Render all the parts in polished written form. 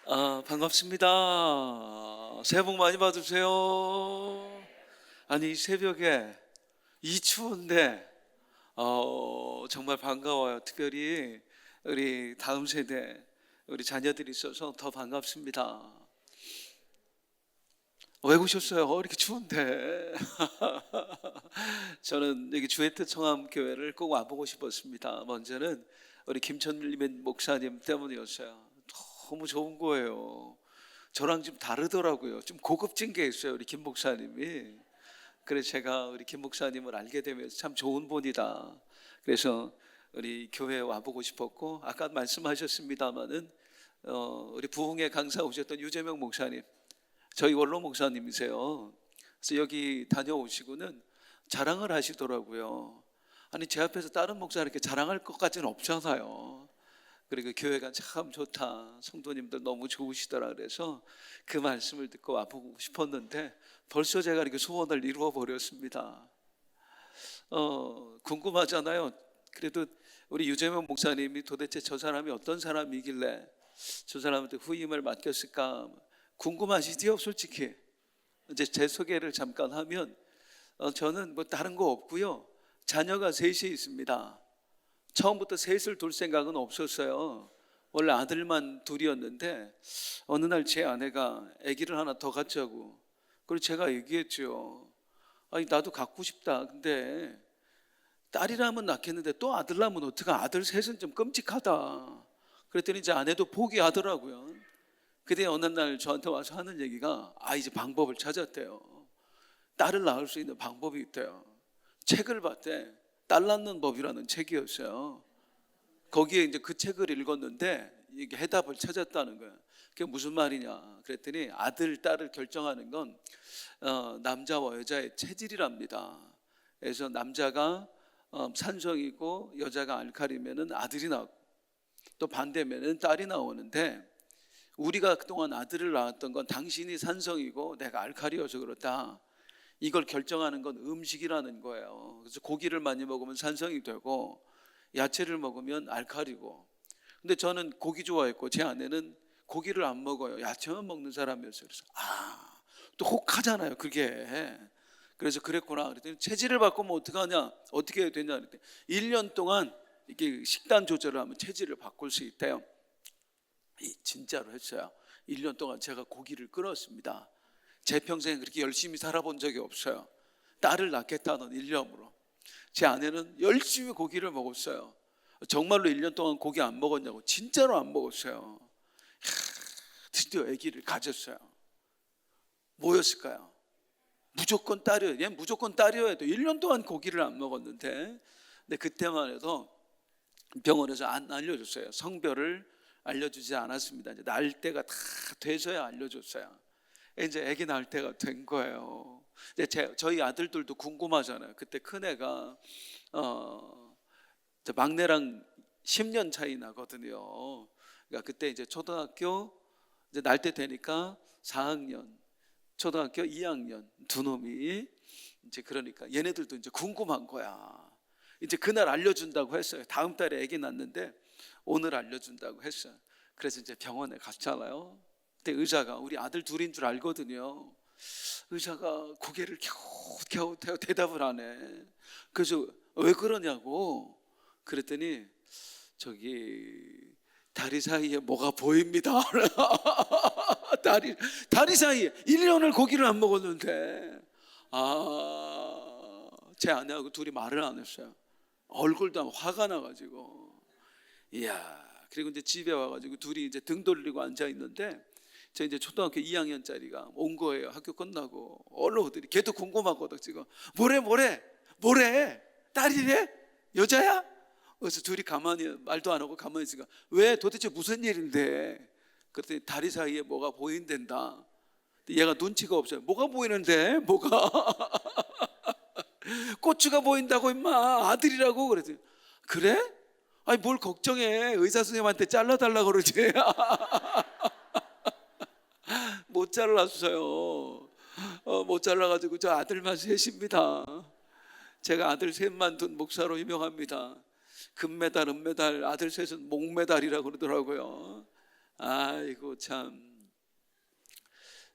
반갑습니다. 새해 복 많이 받으세요. 아니, 이 새벽에 이 추운데 정말 반가워요. 특별히 우리 다음 세대 우리 자녀들이 있어서 더 반갑습니다. 왜 오셨어요? 이렇게 추운데. 저는 여기 주에트 청암교회를 꼭 와보고 싶었습니다. 먼저는 우리 김천림 목사님 때문이었어요. 너무 좋은 거예요. 저랑 좀 다르더라고요. 좀 고급진 게 있어요, 우리 김 목사님이. 그래서 제가 우리 김 목사님을 알게 되면서 참 좋은 분이다. 그래서 우리 교회에 와보고 싶었고, 아까 말씀하셨습니다마는 우리 부흥회 강사 오셨던 유재명 목사님, 저희 원로 목사님이세요. 그래서 여기 다녀오시고는 자랑을 하시더라고요. 아니, 제 앞에서 다른 목사 이렇게 자랑할 것까지는 없잖아요. 그리고 교회가 참 좋다, 성도님들 너무 좋으시더라. 그래서 그 말씀을 듣고 와보고 싶었는데 벌써 제가 이렇게 소원을 이루어 버렸습니다. 궁금하잖아요. 그래도 우리 유재명 목사님이 도대체 저 사람이 어떤 사람이길래 저 사람한테 후임을 맡겼을까 궁금하시지요? 솔직히 이제 제 소개를 잠깐 하면 저는 뭐 다른 거 없고요. 자녀가 셋이 있습니다. 처음부터 셋을 둘 생각은 없었어요. 원래 아들만 둘이었는데 어느 날 제 아내가 아기를 하나 더 갖자고. 그리고 제가 얘기했죠. 아니, 나도 갖고 싶다. 근데 딸이라면 낳겠는데 또 아들 낳으면 어떡하? 아들 셋은 좀 끔찍하다. 그랬더니 이제 아내도 포기하더라고요. 그때 어느 날 저한테 와서 하는 얘기가 이제 방법을 찾았대요. 딸을 낳을 수 있는 방법이 있대요. 책을 봤대. 딸 낳는 법이라는 책이었어요. 거기에 이제 그 책을 읽었는데 이게 해답을 찾았다는 거예요. 그게 무슨 말이냐 그랬더니 아들 딸을 결정하는 건 남자와 여자의 체질이랍니다. 그래서 남자가 산성이고 여자가 알칼리면은 아들이 나오고 또 반대면은 딸이 나오는데, 우리가 그동안 아들을 낳았던 건 당신이 산성이고 내가 알칼리여서 그렇다. 이걸 결정하는 건 음식이라는 거예요. 그래서 고기를 많이 먹으면 산성이 되고 야채를 먹으면 알칼리고. 근데 저는 고기 좋아했고 제 아내는 고기를 안 먹어요. 야채만 먹는 사람이었어요. 그래서 또 혹하잖아요, 그게. 그래서 그랬구나. 그랬더니 체질을 바꾸면 어떡하냐, 어떻게 해야 되냐 그랬더니 1년 동안 이렇게 식단 조절을 하면 체질을 바꿀 수 있대요. 진짜로 했어요. 1년 동안 제가 고기를 끊었습니다. 제 평생에 그렇게 열심히 살아본 적이 없어요. 딸을 낳겠다는 일념으로. 제 아내는 열심히 고기를 먹었어요. 정말로 1년 동안 고기 안 먹었냐고. 진짜로 안 먹었어요. 드디어 아기를 가졌어요. 뭐였을까요? 무조건 딸이어야 돼. 무조건 딸이어야 돼. 1년 동안 고기를 안 먹었는데. 근데 그때만 해도 병원에서 안 알려줬어요. 성별을 알려주지 않았습니다. 이제 날 때가 다 돼서야 알려줬어요. 이제 아기 낳을 때가 된 거예요. 저희 아들들도 궁금하잖아요. 그때 큰 애가 막내랑 10년 차이 나거든요. 그러니까 그때 이제 초등학교 이제 날 때 되니까 4학년, 초등학교 2학년 두 놈이 이제, 그러니까 얘네들도 이제 궁금한 거야. 이제 그날 알려준다고 했어요. 다음 달에 아기 낳는데 오늘 알려준다고 했어요. 그래서 이제 병원에 갔잖아요. 그때 의사가 우리 아들 둘인 줄 알거든요. 의사가 고개를 갸웃갸웃해요. 대답을 안 해. 그래서 왜 그러냐고 그랬더니 다리 사이에 뭐가 보입니다. 다리 사이에 1년을 고기를 안 먹었는데 제 아내하고 둘이 말을 안 했어요. 얼굴도 화가 나가지고. 이야. 그리고 이제 집에 와가지고 둘이 이제 등 돌리고 앉아 있는데 저 이제 초등학교 2학년짜리가 온 거예요. 학교 끝나고 얼른 오더니 걔도 궁금하거든 지금. 뭐래? 딸이래? 여자야? 그래서 둘이 가만히 말도 안 하고 가만히 있으니까 왜 도대체 무슨 일인데? 그랬더니 다리 사이에 뭐가 보인댄다. 얘가 눈치가 없어요. 뭐가 보이는데? 뭐가? 고추가 보인다고 임마. 아들이라고. 그랬더니 그래? 아니 뭘 걱정해. 의사 선생님한테 잘라달라고 그러지. 못 잘랐어요. 못 잘라가지고 저 아들만 셋입니다. 제가 아들 셋만 둔 목사로 유명합니다. 금메달, 은메달, 아들 셋은 목메달이라고 그러더라고요. 아이고 참,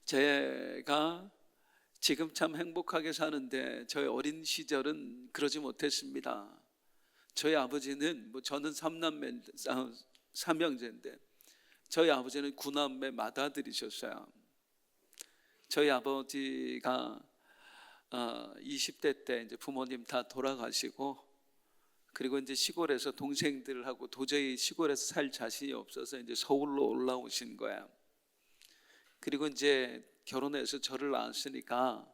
제가 지금 참 행복하게 사는데 저희 어린 시절은 그러지 못했습니다. 저희 아버지는 저는 삼형제인데 저희 아버지는 9남매 맏아들이셨어요. 저희 아버지가 20대 때 이제 부모님 다 돌아가시고, 그리고 이제 시골에서 동생들하고 도저히 시골에서 살 자신이 없어서 이제 서울로 올라오신 거예요. 그리고 이제 결혼해서 저를 낳았으니까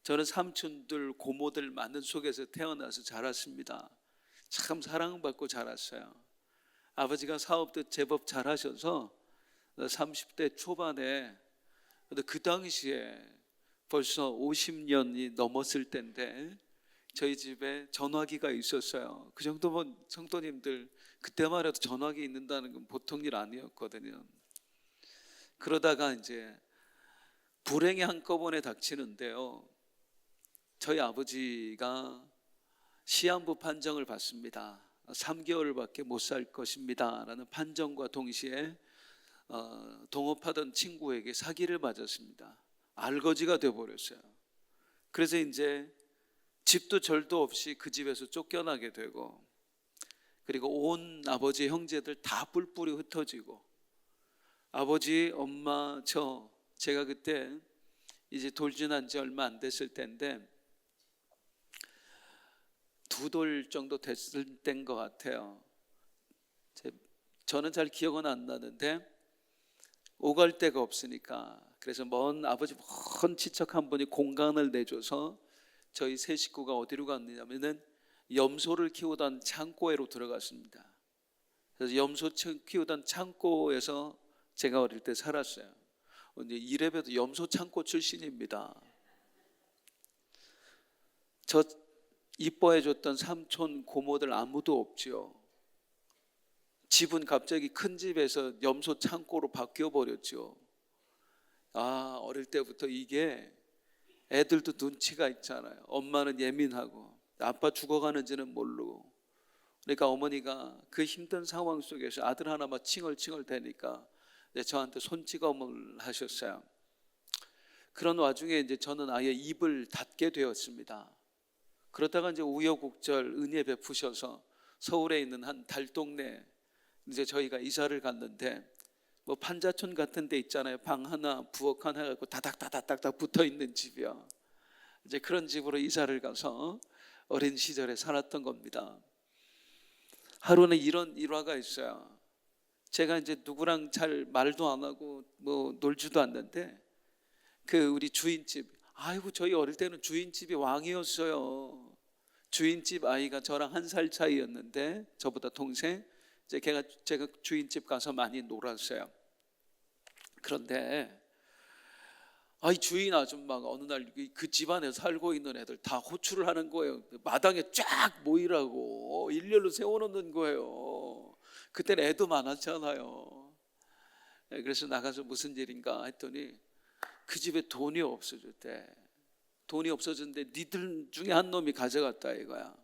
저는 삼촌들 고모들 많은 속에서 태어나서 자랐습니다. 참 사랑받고 자랐어요. 아버지가 사업도 제법 잘하셔서 30대 초반에, 그 당시에 벌써 50년이 넘었을 때인데 저희 집에 전화기가 있었어요. 그 정도면 성도님들 그때만 해도 전화기 있는다는 건 보통 일 아니었거든요. 그러다가 이제 불행이 한꺼번에 닥치는데요, 저희 아버지가 시한부 판정을 받습니다. 3개월밖에 못 살 것입니다 라는 판정과 동시에 동업하던 친구에게 사기를 맞았습니다. 알거지가 되어버렸어요. 그래서 이제 집도 절도 없이 그 집에서 쫓겨나게 되고, 그리고 온 아버지 형제들 다 뿔뿔이 흩어지고, 아버지, 엄마, 제가 그때 이제 돌진한 지 얼마 안 됐을 때인데 2돌 정도 됐을 때인 것 같아요. 저는 잘 기억은 안 나는데 오갈 데가 없으니까, 그래서 아버지 먼 친척 한 분이 공간을 내줘서 저희 세 식구가 어디로 갔느냐면은 염소를 키우던 창고에로 들어갔습니다. 그래서 염소 키우던 창고에서 제가 어릴 때 살았어요. 이래봬도 염소 창고 출신입니다. 저 이뻐해줬던 삼촌 고모들 아무도 없지요. 집은 갑자기 큰 집에서 염소 창고로 바뀌어 버렸죠. 어릴 때부터 이게, 애들도 눈치가 있잖아요. 엄마는 예민하고 아빠 죽어가는지는 모르고, 그러니까 어머니가 그 힘든 상황 속에서 아들 하나만 칭얼칭얼 대니까 저한테 손찌검을 하셨어요. 그런 와중에 이제 저는 아예 입을 닫게 되었습니다. 그러다가 이제 우여곡절 은혜 베푸셔서 서울에 있는 한 달동네 이제 저희가 이사를 갔는데, 판자촌 같은 데 있잖아요. 방 하나 부엌 하나 갖고 다닥다닥 붙어 있는 집이요. 이제 그런 집으로 이사를 가서 어린 시절에 살았던 겁니다. 하루는 이런 일화가 있어요. 제가 이제 누구랑 잘 말도 안 하고 놀지도 않는데 우리 주인집, 아이고 저희 어릴 때는 주인집이 왕이었어요. 주인집 아이가 저랑 1살 차이였는데, 저보다 동생, 제가 주인집 가서 많이 놀았어요. 그런데 주인 아줌마가 어느 날 그 집안에 살고 있는 애들 다 호출을 하는 거예요. 마당에 쫙 모이라고 일렬로 세워놓는 거예요. 그때는 애도 많았잖아요. 그래서 나가서 무슨 일인가 했더니 그 집에 돈이 없어졌대. 돈이 없어졌는데 니들 중에 한 놈이 가져갔다 이거야.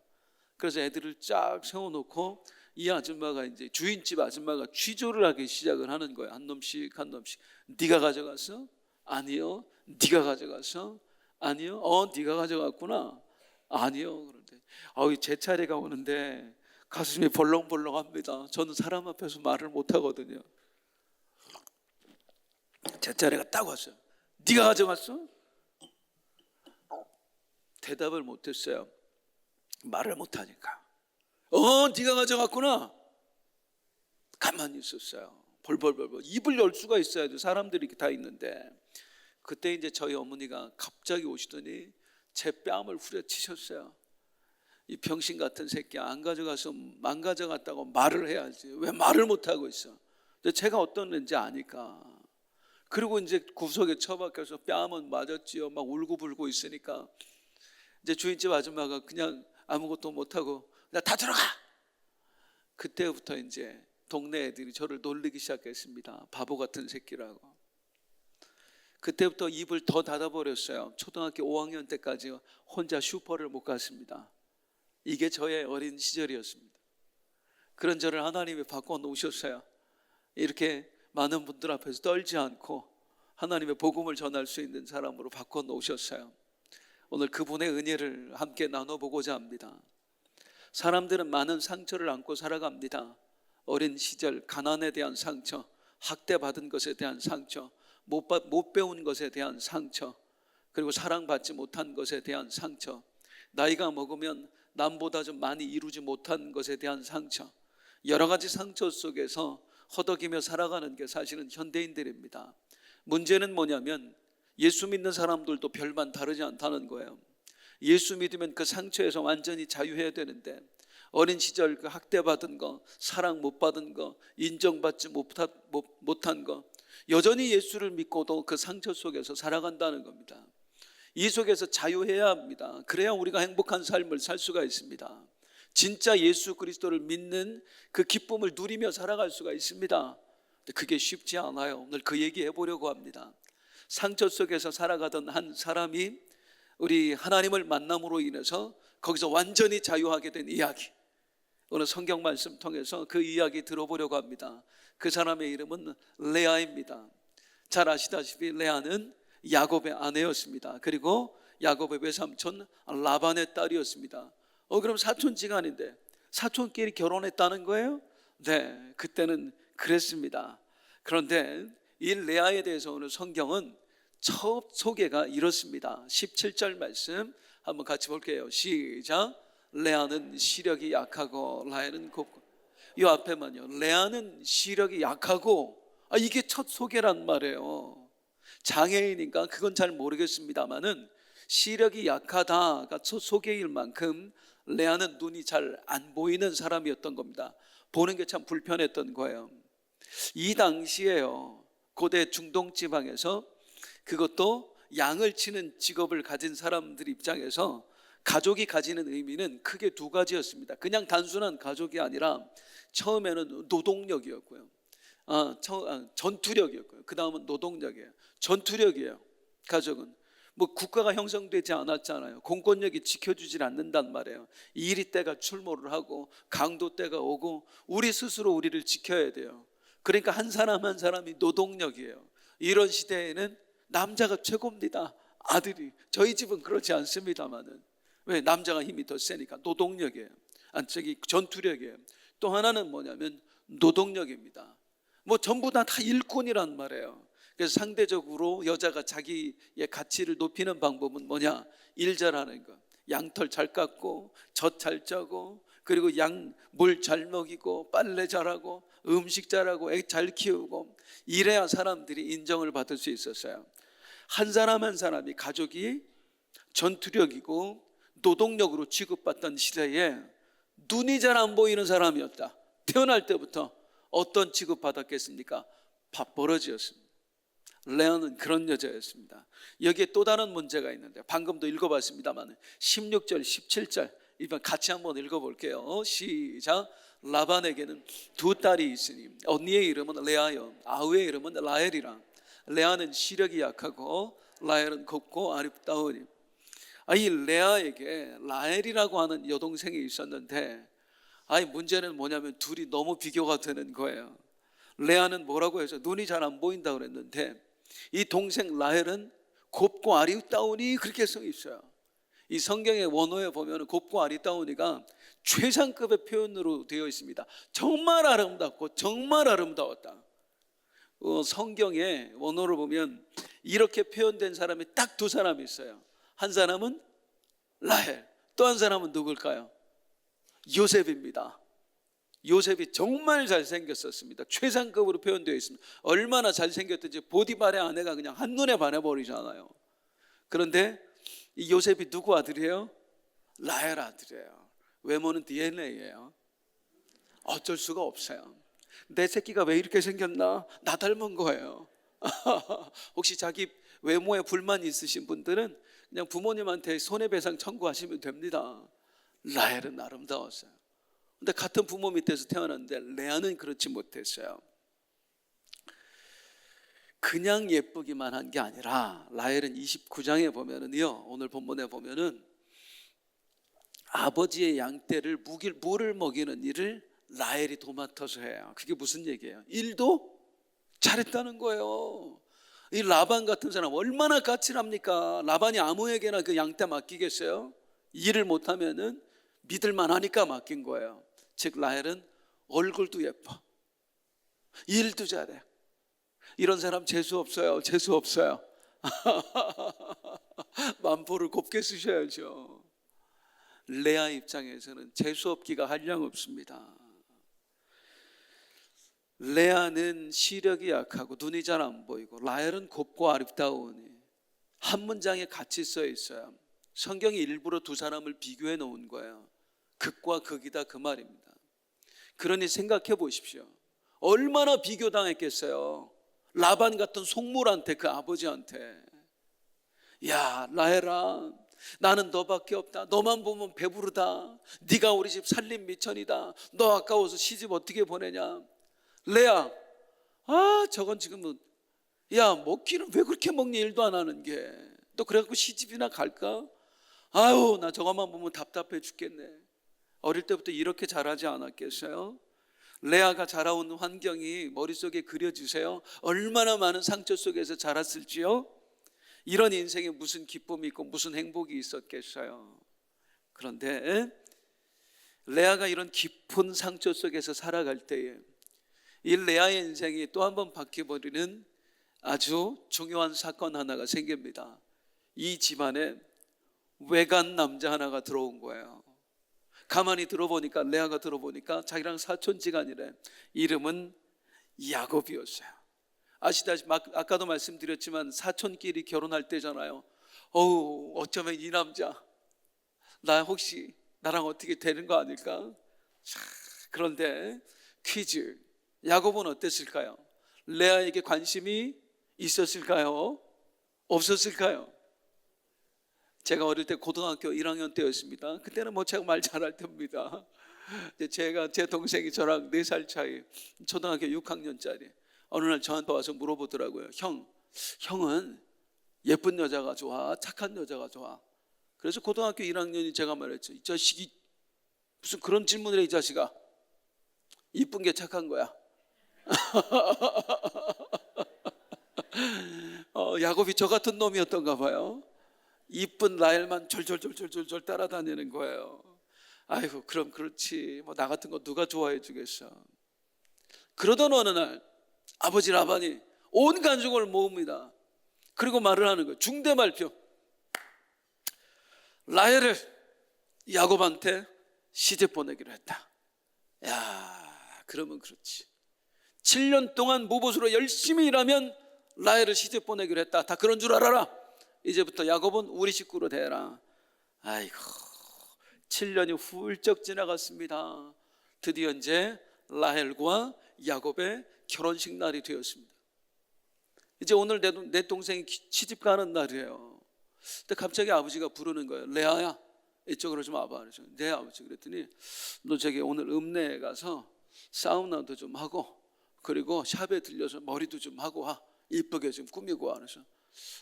그래서 애들을 쫙 세워놓고 이 아줌마가 이제 주인집 아줌마가 취조를 하기 시작을 하는 거야. 한 놈씩 한 놈씩. 네가 가져갔어? 아니요. 네가 가져갔어? 아니요. 네가 가져갔구나. 아니요. 그런데 제 차례가 오는데 가슴이 벌렁벌렁합니다. 저는 사람 앞에서 말을 못 하거든요. 제 차례가 딱 왔어요. 네가 가져갔어? 대답을 못했어요. 말을 못하니까. 네가 가져갔구나. 가만히 있었어요. 벌벌벌벌. 입을 열 수가 있어야죠. 사람들이 다 있는데. 그때 이제 저희 어머니가 갑자기 오시더니 제 뺨을 후려치셨어요. 이 병신 같은 새끼, 안 가져갔다고 말을 해야지. 왜 말을 못하고 있어? 제가 어떤 애인지 아니까. 그리고 이제 구석에 처박혀서 뺨은 맞았지요. 막 울고불고 있으니까 이제 주인집 아줌마가 그냥 아무것도 못하고 다 들어가. 그때부터 이제 동네 애들이 저를 놀리기 시작했습니다. 바보 같은 새끼라고. 그때부터 입을 더 닫아버렸어요. 초등학교 5학년 때까지 혼자 슈퍼를 못 갔습니다. 이게 저의 어린 시절이었습니다. 그런 저를 하나님이 바꿔놓으셨어요. 이렇게 많은 분들 앞에서 떨지 않고 하나님의 복음을 전할 수 있는 사람으로 바꿔놓으셨어요. 오늘 그분의 은혜를 함께 나눠보고자 합니다. 사람들은 많은 상처를 안고 살아갑니다. 어린 시절 가난에 대한 상처, 학대받은 것에 대한 상처, 못 배운 것에 대한 상처, 그리고 사랑받지 못한 것에 대한 상처, 나이가 먹으면 남보다 좀 많이 이루지 못한 것에 대한 상처, 여러 가지 상처 속에서 허덕이며 살아가는 게 사실은 현대인들입니다. 문제는 뭐냐면 예수 믿는 사람들도 별반 다르지 않다는 거예요. 예수 믿으면 그 상처에서 완전히 자유해야 되는데 어린 시절 그 학대받은 거, 사랑 못 받은 거, 인정받지 못한 거, 여전히 예수를 믿고도 그 상처 속에서 살아간다는 겁니다. 이 속에서 자유해야 합니다. 그래야 우리가 행복한 삶을 살 수가 있습니다. 진짜 예수 그리스도를 믿는 그 기쁨을 누리며 살아갈 수가 있습니다. 그게 쉽지 않아요. 오늘 그 얘기 해보려고 합니다. 상처 속에서 살아가던 한 사람이 우리 하나님을 만남으로 인해서 거기서 완전히 자유하게 된 이야기, 오늘 성경 말씀 통해서 그 이야기 들어보려고 합니다. 그 사람의 이름은 레아입니다. 잘 아시다시피 레아는 야곱의 아내였습니다. 그리고 야곱의 외삼촌 라반의 딸이었습니다. 그럼 사촌지간인데 사촌끼리 결혼했다는 거예요? 네, 그때는 그랬습니다. 그런데 이 레아에 대해서 오늘 성경은 첫 소개가 이렇습니다. 17절 말씀 한번 같이 볼게요. 시작. 레아는 시력이 약하고 라헬은 곱고. 이 앞에만요, 레아는 시력이 약하고, 이게 첫 소개란 말이에요. 장애인인가 그건 잘 모르겠습니다만은 시력이 약하다가 첫 소개일 만큼 레아는 눈이 잘 안 보이는 사람이었던 겁니다. 보는 게 참 불편했던 거예요. 이 당시에요, 고대 중동 지방에서 그것도 양을 치는 직업을 가진 사람들 입장에서 가족이 가지는 의미는 크게 두 가지였습니다. 그냥 단순한 가족이 아니라 처음에는 노동력이었고요, 전투력이었고요. 그 다음은 노동력이에요. 전투력이에요. 가족은 뭐 국가가 형성되지 않았잖아요. 공권력이 지켜주질 않는단 말이에요. 이리 때가 출몰을 하고 강도 때가 오고 우리 스스로 우리를 지켜야 돼요. 그러니까 한 사람 한 사람이 노동력이에요. 이런 시대에는 남자가 최고입니다. 아들이. 저희 집은 그렇지 않습니다만은, 왜? 남자가 힘이 더 세니까. 노동력이에요. 전투력이에요. 또 하나는 뭐냐면 노동력입니다. 뭐 전부 다 일꾼이란 말이에요. 그래서 상대적으로 여자가 자기의 가치를 높이는 방법은 뭐냐? 일 잘하는 거. 양털 잘 깎고 젖 잘 짜고, 그리고 양 물 잘 먹이고 빨래 잘하고 음식 잘하고 애 잘 키우고, 이래야 사람들이 인정을 받을 수 있었어요. 한 사람 한 사람이 가족이 전투력이고 노동력으로 취급받던 시대에 눈이 잘 안 보이는 사람이었다. 태어날 때부터 어떤 취급받았겠습니까? 밥버러지였습니다. 레아는 그런 여자였습니다. 여기에 또 다른 문제가 있는데, 방금도 읽어봤습니다만 16절 17절 이번 같이 한번 읽어볼게요. 시작. 라반에게는 두 딸이 있으니 언니의 이름은 레아요 아우의 이름은 라헬이라. 레아는 시력이 약하고 라헬은 곱고 아름다우니. 이 레아에게 라헬이라고 하는 여동생이 있었는데, 문제는 뭐냐면 둘이 너무 비교가 되는 거예요. 레아는 뭐라고 해서 눈이 잘 안 보인다 그랬는데, 이 동생 라헬은 곱고 아리따우니 그렇게 써 있어요. 이 성경의 원어에 보면 곱고 아리따우니가 최상급의 표현으로 되어 있습니다. 정말 아름답고 정말 아름다웠다. 성경의 원어를 보면 이렇게 표현된 사람이 딱 두 사람이 있어요. 한 사람은 라헬, 또 한 사람은 누굴까요? 요셉입니다. 요셉이 정말 잘생겼었습니다. 최상급으로 표현되어 있습니다. 얼마나 잘생겼든지 보디발의 아내가 그냥 한눈에 반해버리잖아요. 그런데 이 요셉이 누구 아들이에요? 라헬 아들이에요. 외모는 DNA예요. 어쩔 수가 없어요. 내 새끼가 왜 이렇게 생겼나? 나 닮은 거예요. 혹시 자기 외모에 불만 있으신 분들은 그냥 부모님한테 손해배상 청구하시면 됩니다. 라헬은 아름다웠어요. 근데 같은 부모 밑에서 태어났는데 레아는 그렇지 못했어요. 그냥 예쁘기만 한 게 아니라 라헬은 29장에 보면은요, 오늘 본문에 보면은 아버지의 양떼를 물을 먹이는 일을 라헬이 도맡아서 해요. 그게 무슨 얘기예요? 일도 잘했다는 거예요. 이 라반 같은 사람 얼마나 까칠합니까? 라반이 아무에게나 그 양떼 맡기겠어요? 일을 못하면은 믿을만 하니까 맡긴 거예요. 즉 라헬은 얼굴도 예뻐, 일도 잘해. 이런 사람 재수 없어요. 재수 없어요. 만포를 곱게 쓰셔야죠. 레아 입장에서는 재수 없기가 한량 없습니다. 레아는 시력이 약하고 눈이 잘 안 보이고, 라헬은 곱고 아름다우니 한 문장에 같이 써 있어요. 성경이 일부러 두 사람을 비교해 놓은 거예요. 극과 극이다 그 말입니다. 그러니 생각해 보십시오. 얼마나 비교당했겠어요. 라반 같은 속물한테, 그 아버지한테. 야 라헬아, 나는 너밖에 없다. 너만 보면 배부르다. 네가 우리 집 살림 미천이다. 너 아까워서 시집 어떻게 보내냐. 레아, 아 저건 지금은, 야 먹기는 왜 그렇게 먹니? 일도 안 하는 게. 또 그래갖고 시집이나 갈까? 아유 나 저것만 보면 답답해 죽겠네. 어릴 때부터 이렇게 자라지 않았겠어요? 레아가 자라온 환경이 머릿속에 그려지세요? 얼마나 많은 상처 속에서 자랐을지요? 이런 인생에 무슨 기쁨이 있고 무슨 행복이 있었겠어요? 그런데 레아가 이런 깊은 상처 속에서 살아갈 때에 이 레아의 인생이 또 한 번 바뀌어버리는 아주 중요한 사건 하나가 생깁니다. 이 집안에 외간 남자 하나가 들어온 거예요. 가만히 들어보니까, 레아가 들어보니까 자기랑 사촌지간이래. 이름은 야곱이었어요. 아시다시피 아까도 말씀드렸지만 사촌끼리 결혼할 때잖아요. 어우 어쩌면 이 남자 나 혹시 나랑 어떻게 되는 거 아닐까? 그런데 퀴즈, 야곱은 어땠을까요? 레아에게 관심이 있었을까요? 없었을까요? 제가 어릴 때 고등학교 1학년 때였습니다. 그때는 뭐 제가 말 잘할 때입니다. 제가, 제 동생이 저랑 4살 차이, 초등학교 6학년짜리. 어느 날 저한테 와서 물어보더라고요. 형은 예쁜 여자가 좋아, 착한 여자가 좋아? 그래서 고등학교 1학년이 제가 말했죠. 이 자식이 무슨 그런 질문을 해, 이 자식아. 이쁜 게 착한 거야. 야곱이 저 같은 놈이었던가 봐요. 이쁜 라헬만 졸졸졸졸졸 따라다니는 거예요. 아이고 그럼 그렇지, 뭐 나 같은 거 누가 좋아해 주겠어. 그러던 어느 날 아버지 라반이 온 가족을 모읍니다. 그리고 말을 하는 거예요. 중대발표. 라헬을 야곱한테 시집 보내기로 했다. 야 그러면 그렇지. 7년 동안 무보수로 열심히 일하면 라헬을 시집 보내기로 했다. 다 그런 줄 알아라. 이제부터 야곱은 우리 식구로 대해라. 아이고 7년이 훌쩍 지나갔습니다. 드디어 이제 라헬과 야곱의 결혼식 날이 되었습니다. 이제 오늘 내 동생이 시집 가는 날이에요. 근데 갑자기 아버지가 부르는 거예요. 레아야 이쪽으로 좀 와봐. 그래서 네 아버지. 그랬더니 너 저기 오늘 읍내에 가서 사우나도 좀 하고 그리고 샵에 들려서 머리도 좀 하고 와. 이쁘게 좀 꾸미고 와. 그래서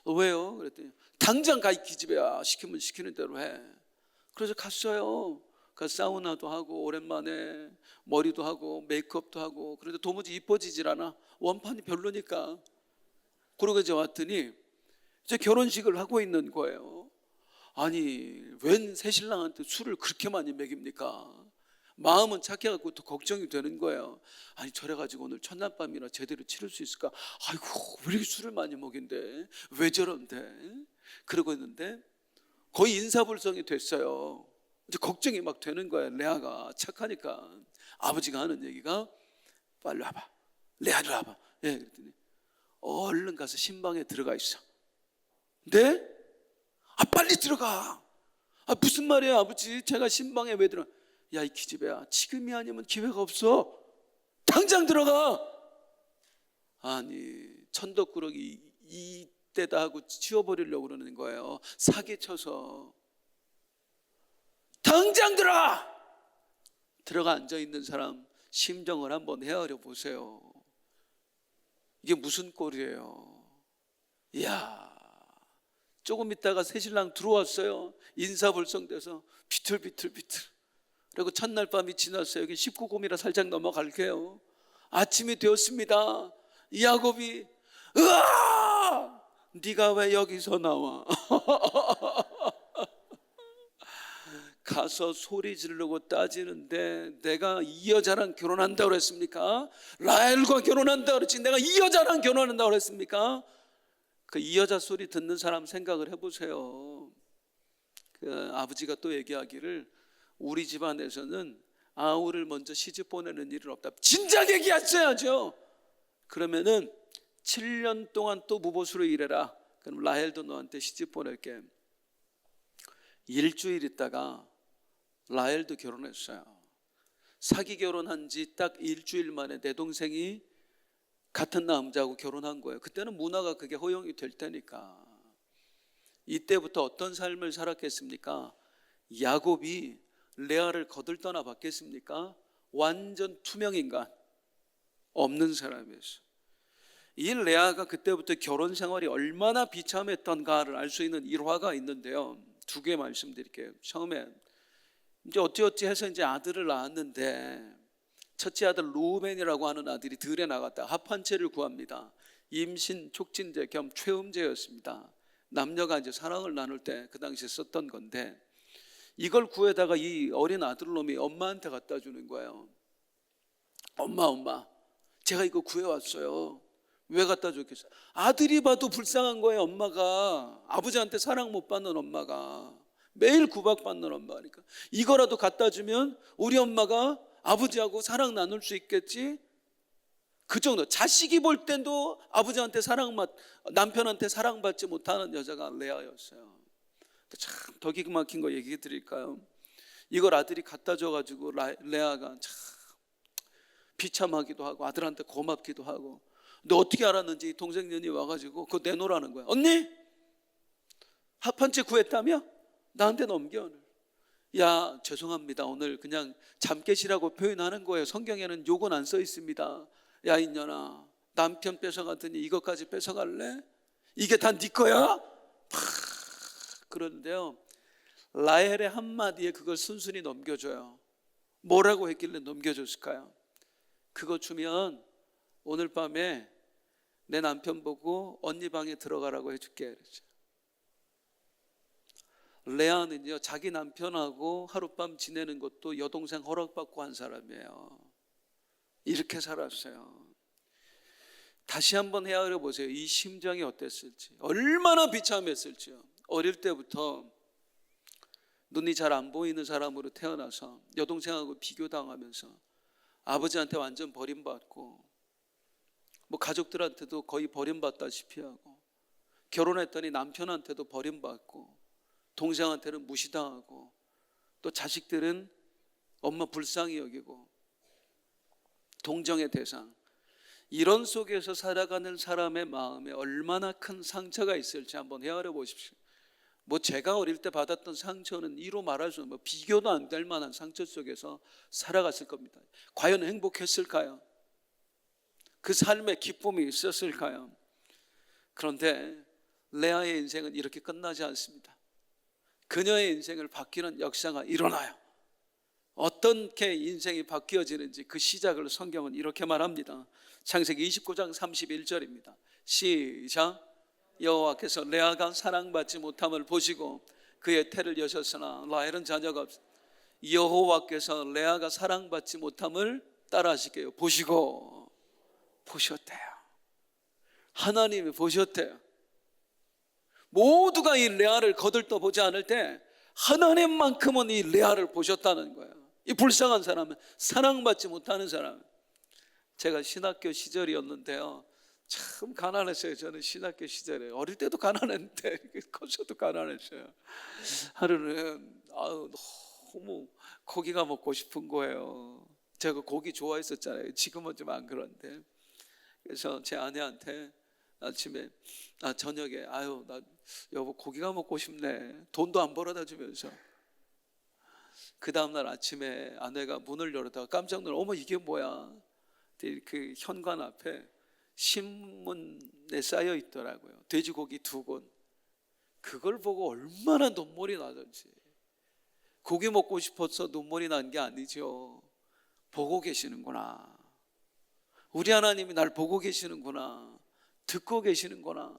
왜요? 그랬더니 당장 가, 이 기집애야. 시키면 시키는 대로 해. 그래서 갔어요. 그 사우나도 하고 오랜만에 머리도 하고 메이크업도 하고. 그런데 도무지 이뻐지질 않아. 원판이 별로니까. 그러고 이제 왔더니 이제 결혼식을 하고 있는 거예요. 아니 웬 새신랑한테 술을 그렇게 많이 먹입니까? 마음은 착해갖고 또 걱정이 되는 거예요. 아니 저래가지고 오늘 첫날밤이나 제대로 치를 수 있을까? 아이고 왜 이렇게 술을 많이 먹인대? 왜 저런데? 그러고 있는데 거의 인사불성이 됐어요. 이제 걱정이 막 되는 거예요. 레아가 착하니까. 아버지가 하는 얘기가 빨리 와봐. 레아를 와봐. 예, 그랬더니 얼른 가서 신방에 들어가 있어. 네? 아 빨리 들어가. 아 무슨 말이에요 아버지? 제가 신방에 왜 들어가? 야 이 기집애야, 지금이 아니면 기회가 없어. 당장 들어가. 아니 천덕꾸러기 이때다 하고 치워버리려고 그러는 거예요. 사기쳐서. 당장 들어가. 들어가 앉아있는 사람 심정을 한번 헤아려 보세요. 이게 무슨 꼴이에요? 이야, 조금 있다가 새신랑 들어왔어요. 인사불성돼서 비틀비틀비틀. 그리고 첫날 밤이 지났어요. 여기 19금이라 살짝 넘어갈게요. 아침이 되었습니다. 야곱이 으아! 네가 왜 여기서 나와? 가서 소리 지르고 따지는데 내가 이 여자랑 결혼한다고 그랬습니까? 라헬과 결혼한다고 그랬지 내가 이 여자랑 결혼한다고 그랬습니까? 그 이 여자 소리 듣는 사람 생각을 해보세요. 그 아버지가 또 얘기하기를 우리 집안에서는 아우를 먼저 시집 보내는 일은 없다. 진작 얘기했어야죠. 그러면은 7년 동안 또 무보수로 일해라. 그럼 라헬도 너한테 시집 보낼게. 일주일 있다가 라헬도 결혼했어요. 사기 결혼한 지 딱 일주일 만에 내 동생이 같은 남자하고 결혼한 거예요. 그때는 문화가 그게 허용이 될 테니까. 이때부터 어떤 삶을 살았겠습니까? 야곱이 레아를 거들떠나 봤겠습니까? 완전 투명인간, 없는 사람이었어요. 이 레아가 그때부터 결혼 생활이 얼마나 비참했던가를 알 수 있는 일화가 있는데요. 두 개 말씀드릴게요. 처음에 이제 어찌어찌 해서 이제 아들을 낳았는데 첫째 아들 루벤이라고 하는 아들이 들에 나갔다 합한채를 구합니다. 임신 촉진제 겸 최음제였습니다. 남녀가 이제 사랑을 나눌 때 그 당시에 썼던 건데 이걸 구해다가 이 어린 아들놈이 엄마한테 갖다 주는 거예요. 엄마 제가 이거 구해왔어요. 왜 갖다 줬겠어요? 아들이 봐도 불쌍한 거예요. 엄마가 아버지한테 사랑 못 받는 엄마가 매일 구박받는 엄마니까 이거라도 갖다 주면 우리 엄마가 아버지하고 사랑 나눌 수 있겠지. 그 정도. 자식이 볼 때도 아버지한테 남편한테 사랑받지 못하는 여자가 레아였어요. 참 더 기가 막힌 거 얘기 드릴까요? 이걸 아들이 갖다 줘가지고 레아가 참 비참하기도 하고 아들한테 고맙기도 하고. 너 어떻게 알았는지 동생년이 와가지고 그거 내놓으라는 거야. 언니 합한채 구했다며? 나한테 넘겨. 야 죄송합니다. 오늘 그냥 잠깨시라고 표현하는 거예요. 성경에는 욕은 안 써 있습니다. 야 인년아 남편 뺏어갔더니 이것까지 뺏어갈래? 이게 다 네 거야? 그런데요 라헬의 한마디에 그걸 순순히 넘겨줘요. 뭐라고 했길래 넘겨줬을까요? 그거 주면 오늘 밤에 내 남편 보고 언니 방에 들어가라고 해줄게 그랬죠. 레아는요 자기 남편하고 하룻밤 지내는 것도 여동생 허락받고 한 사람이에요. 이렇게 살았어요. 다시 한번 헤아려 보세요. 이 심정이 어땠을지, 얼마나 비참했을지요. 어릴 때부터 눈이 잘 안 보이는 사람으로 태어나서 여동생하고 비교당하면서 아버지한테 완전 버림받고 뭐 가족들한테도 거의 버림받다시피 하고 결혼했더니 남편한테도 버림받고 동생한테는 무시당하고 또 자식들은 엄마 불쌍히 여기고 동정의 대상. 이런 속에서 살아가는 사람의 마음에 얼마나 큰 상처가 있을지 한번 헤아려 보십시오. 뭐 제가 어릴 때 받았던 상처는 이로 말할 수 없는 비교도 안 될 만한 상처 속에서 살아갔을 겁니다. 과연 행복했을까요? 그 삶에 기쁨이 있었을까요? 그런데 레아의 인생은 이렇게 끝나지 않습니다. 그녀의 인생을 바뀌는 역사가 일어나요. 어떻게 인생이 바뀌어지는지 그 시작을 성경은 이렇게 말합니다. 창세기 29장 31절입니다. 시작. 여호와께서 레아가 사랑받지 못함을 보시고 그의 태를 여셨으나 라헬은 자녀가 없어. 여호와께서 레아가 사랑받지 못함을 따라하시게요. 보시고 보셨대요. 하나님이 보셨대요. 모두가 이 레아를 거들떠 보지 않을 때 하나님만큼은 이 레아를 보셨다는 거예요. 이 불쌍한 사람은, 사랑받지 못하는 사람. 제가 신학교 시절이었는데요 참 가난했어요. 저는 신학교 시절에 어릴 때도 가난했는데 커서도 가난했어요. 하루는 너무 고기가 먹고 싶은 거예요. 제가 고기 좋아했었잖아요. 지금은 좀 안 그런데. 그래서 제 아내한테 아침에 저녁에 나 여보 고기가 먹고 싶네. 돈도 안 벌어다 주면서. 그 다음날 아침에 아내가 문을 열었다가 깜짝 놀라. 어머 이게 뭐야? 그 현관 앞에 신문에 쌓여 있더라고요. 돼지고기 2근. 그걸 보고 얼마나 눈물이 나던지. 고기 먹고 싶어서 눈물이 난 게 아니죠. 보고 계시는구나. 우리 하나님이 날 보고 계시는구나, 듣고 계시는구나,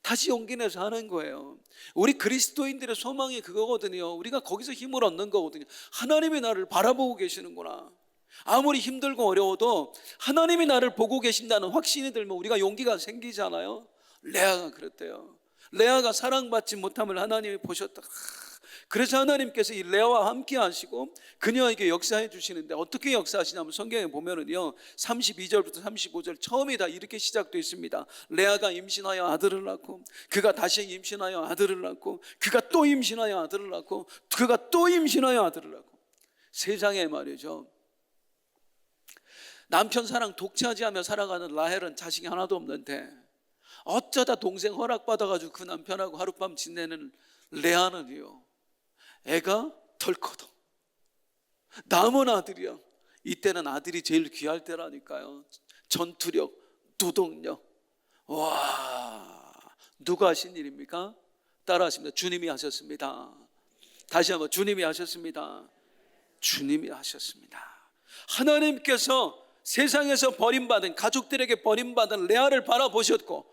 다시 용기 내서 하는 거예요. 우리 그리스도인들의 소망이 그거거든요. 우리가 거기서 힘을 얻는 거거든요. 하나님이 나를 바라보고 계시는구나. 아무리 힘들고 어려워도 하나님이 나를 보고 계신다는 확신이 들면 우리가 용기가 생기잖아요. 레아가 그랬대요. 레아가 사랑받지 못함을 하나님이 보셨다. 그래서 하나님께서 이 레아와 함께 하시고 그녀에게 역사해 주시는데, 어떻게 역사하시냐면 성경에 보면은요 32절부터 35절 처음이 다 이렇게 시작되어 있습니다. 레아가 임신하여 아들을 낳고, 그가 다시 임신하여 아들을 낳고, 그가 또 임신하여 아들을 낳고, 그가 또 임신하여 아들을 낳고. 세상에 말이죠, 남편 사랑 독차지하며 살아가는 라헬은 자식이 하나도 없는데, 어쩌다 동생 허락받아가지고 그 남편하고 하룻밤 지내는 레아는요 애가 덜커덩 남은 아들이야. 이때는 아들이 제일 귀할 때라니까요. 전투력, 노동력. 와, 누가 하신 일입니까? 따라 하십니다. 주님이 하셨습니다. 다시 한번, 주님이 하셨습니다. 주님이 하셨습니다. 하나님께서 세상에서 버림받은, 가족들에게 버림받은 레아를 바라보셨고,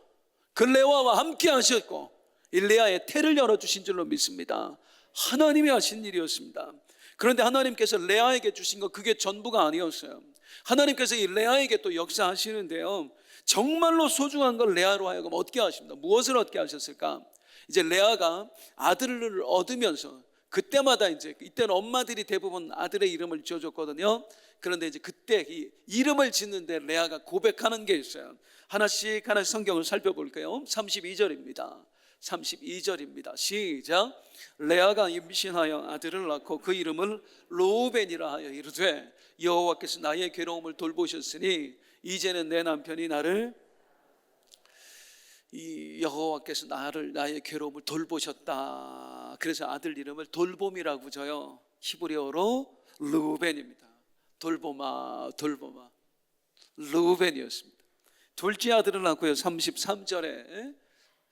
그 레아와 함께 하셨고, 이 레아의 태를 열어주신 줄로 믿습니다. 하나님이 하신 일이었습니다. 그런데 하나님께서 레아에게 주신 거 그게 전부가 아니었어요. 하나님께서 이 레아에게 또 역사하시는데요, 정말로 소중한 걸 레아로 하여금 얻게 하십니다. 무엇을 얻게 하셨을까? 이제 레아가 아들을 얻으면서, 그때마다 이때는 엄마들이 대부분 아들의 이름을 지어줬거든요. 그런데 이제 그때 이 이름을 짓는데 레아가 고백하는 게 있어요. 하나씩 성경을 살펴볼게요. 32절입니다. 32절입니다. 시작. 레아가 임신하여 아들을 낳고 그 이름을 르우벤이라 하여 이르되, 여호와께서 나의 괴로움을 돌보셨으니 이제는 내 남편이 여호와께서 나의 괴로움을 돌보셨다. 그래서 아들 이름을 돌봄이라고 져요. 히브리어로 르우벤입니다. 돌보마 르우벤이었습니다. 둘째 아들을 낳고요. 33절에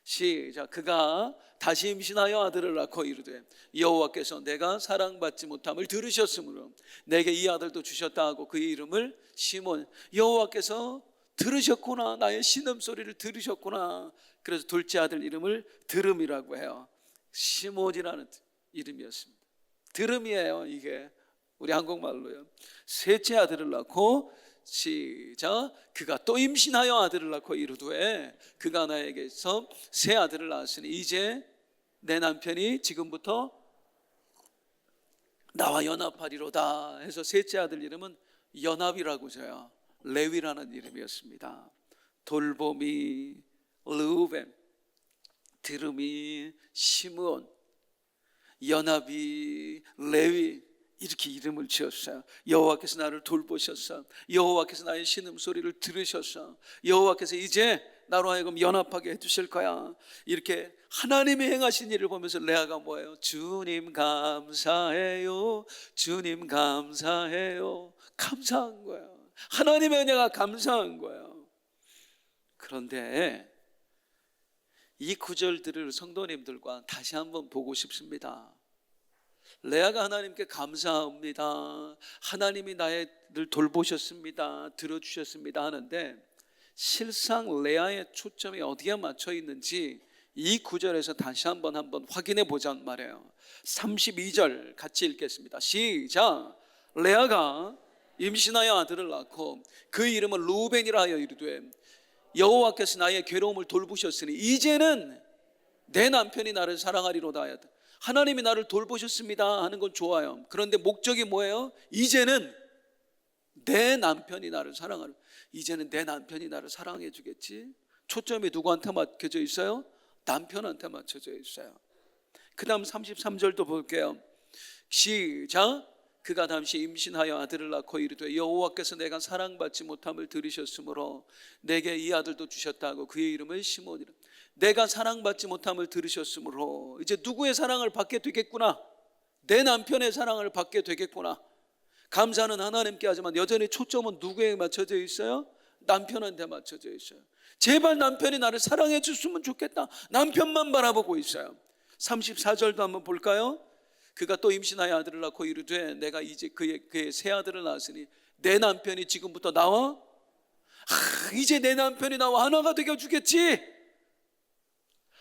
시작. 그가 다시 임신하여 아들을 낳고 이르되, 여호와께서 내가 사랑받지 못함을 들으셨으므로 내게 이 아들도 주셨다 하고 그의 이름을 시몬. 여호와께서 들으셨구나, 나의 신음소리를 들으셨구나. 그래서 둘째 아들 이름을 드름이라고 해요. 시몬이라는 이름이었습니다. 드름이에요. 이게 우리 한국말로요. 셋째 아들을 낳고 시작. 그가 또 임신하여 아들을 낳고 이르되, 그가 나에게서 새 아들을 낳았으니 이제 내 남편이 지금부터 나와 연합하리로다 해서 셋째 아들 이름은 연합이라고 져요. 레위라는 이름이었습니다. 돌봄이 르우벤, 드름이 시므온, 연합이 레위, 이렇게 이름을 지었어요. 여호와께서 나를 돌보셨어. 여호와께서 나의 신음소리를 들으셨어. 여호와께서 이제 나로 하여금 연합하게 해주실 거야. 이렇게 하나님이 행하신 일을 보면서 레아가 뭐예요? 주님 감사해요, 주님 감사해요. 감사한 거예요. 하나님의 은혜가 감사한 거예요. 그런데 이 구절들을 성도님들과 다시 한번 보고 싶습니다. 레아가 하나님께 감사합니다, 하나님이 나를 돌보셨습니다, 들어주셨습니다 하는데, 실상 레아의 초점이 어디에 맞춰 있는지 이 구절에서 다시 한번 확인해 보자는 말이에요. 32절 같이 읽겠습니다. 시작. 레아가 임신하여 아들을 낳고 그 이름은 르우벤이라 하여 이르되, 여호와께서 나의 괴로움을 돌보셨으니 이제는 내 남편이 나를 사랑하리로다 하였다. 하나님이 나를 돌보셨습니다 하는 건 좋아요. 그런데 목적이 뭐예요? 이제는 내 남편이 나를 사랑하려. 이제는 내 남편이 나를 사랑해 주겠지. 초점이 누구한테 맞춰져 있어요? 남편한테 맞춰져 있어요. 그 다음 33절도 볼게요. 시작. 그가 잠시 임신하여 아들을 낳고 이르되, 여호와께서 내가 사랑받지 못함을 들으셨으므로 내게 이 아들도 주셨다고 그의 이름을 시몬이라. 내가 사랑받지 못함을 들으셨으므로 이제 누구의 사랑을 받게 되겠구나, 내 남편의 사랑을 받게 되겠구나. 감사는 하나님께 하지만 여전히 초점은 누구에 맞춰져 있어요? 남편한테 맞춰져 있어요. 제발 남편이 나를 사랑해 줬으면 좋겠다, 남편만 바라보고 있어요. 34절도 한번 볼까요? 그가 또 임신하여 아들을 낳고 이르되, 내가 이제 그의 새 아들을 낳았으니 내 남편이 지금부터 나와. 이제 내 남편이 나와 하나가 되게 해주겠지.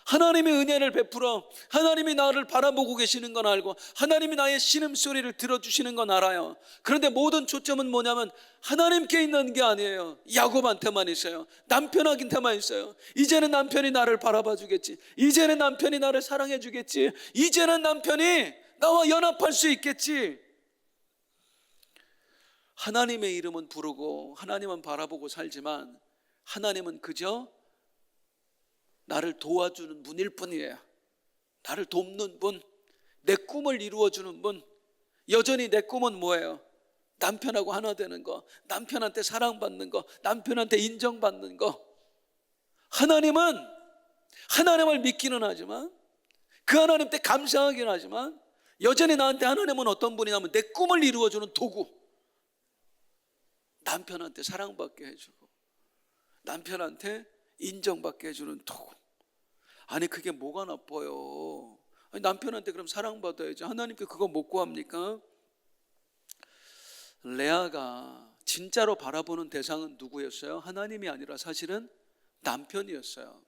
하나님의 은혜를 베풀어 하나님이 나를 바라보고 계시는 건 알고 하나님이 나의 신음소리를 들어주시는 건 알아요. 그런데 모든 초점은 뭐냐면 하나님께 있는 게 아니에요. 야곱한테만 있어요. 남편한테만 있어요. 이제는 남편이 나를 바라봐 주겠지. 이제는 남편이 나를 사랑해 주겠지. 이제는 남편이 나와 연합할 수 있겠지. 하나님의 이름은 부르고 하나님은 바라보고 살지만 하나님은 그저 나를 도와주는 분일 뿐이에요. 나를 돕는 분, 내 꿈을 이루어주는 분. 여전히 내 꿈은 뭐예요? 남편하고 하나 되는 거, 남편한테 사랑받는 거, 남편한테 인정받는 거. 하나님을 믿기는 하지만 그 하나님 때 감사하긴 하지만 여전히 나한테 하나님은 어떤 분이냐면 내 꿈을 이루어주는 도구. 남편한테 사랑받게 해주고 남편한테 인정받게 해주는 도구. 아니 그게 뭐가 나빠요? 아니, 남편한테 그럼 사랑받아야지. 하나님께 그거 못 구합니까? 레아가 진짜로 바라보는 대상은 누구였어요? 하나님이 아니라 사실은 남편이었어요.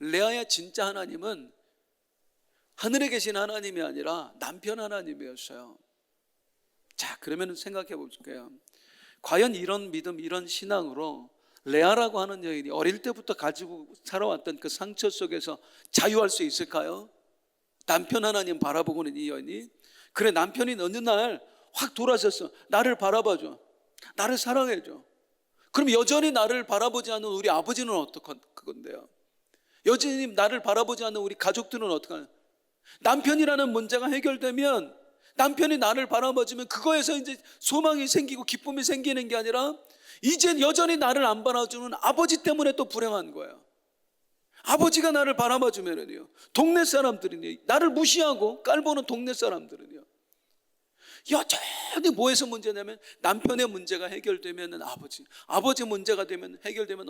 레아의 진짜 하나님은 하늘에 계신 하나님이 아니라 남편 하나님이었어요. 자, 그러면 생각해 볼게요. 과연 이런 믿음, 이런 신앙으로 레아라고 하는 여인이 어릴 때부터 가지고 살아왔던 그 상처 속에서 자유할 수 있을까요? 남편 하나님 바라보고는 이 여인이 그래 남편이 어느 날 확 돌아섰어. 나를 바라봐줘. 나를 사랑해줘. 그럼 여전히 나를 바라보지 않는 우리 아버지는 어떡한 건데요? 여전히 나를 바라보지 않는 우리 가족들은 어떡하냐? 남편이라는 문제가 해결되면 남편이 나를 바라봐주면 그거에서 이제 소망이 생기고 기쁨이 생기는 게 아니라 이젠 여전히 나를 안 바라주는 아버지 때문에 또 불행한 거예요. 아버지가 나를 바라봐주면은요, 동네 사람들은요, 나를 무시하고 깔보는 동네 사람들은요, 여전히 뭐에서 문제냐면 남편의 문제가 해결되면 아버지 문제가 되면 해결되면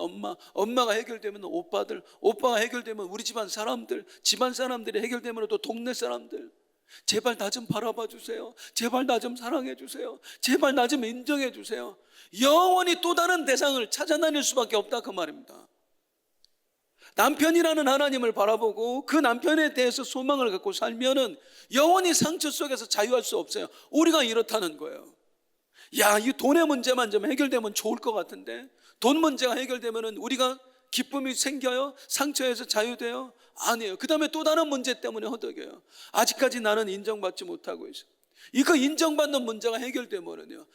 엄마가 해결되면 오빠들, 오빠가 해결되면 우리 집안 사람들, 집안 사람들이 해결되면 또 동네 사람들. 제발 나 좀 바라봐 주세요. 제발 나 좀 사랑해 주세요. 제발 나 좀 인정해 주세요. 영원히 또 다른 대상을 찾아다닐 수밖에 없다 그 말입니다. 남편이라는 하나님을 바라보고 그 남편에 대해서 소망을 갖고 살면은 영원히 상처 속에서 자유할 수 없어요. 우리가 이렇다는 거예요. 야, 이 돈의 문제만 좀 해결되면 좋을 것 같은데 돈 문제가 해결되면은 우리가 기쁨이 생겨요? 상처에서 자유돼요? 아니에요. 그 다음에 또 다른 문제 때문에 허덕여요. 아직까지 나는 인정받지 못하고 있어. 이거 인정받는 문제가 해결되면은요,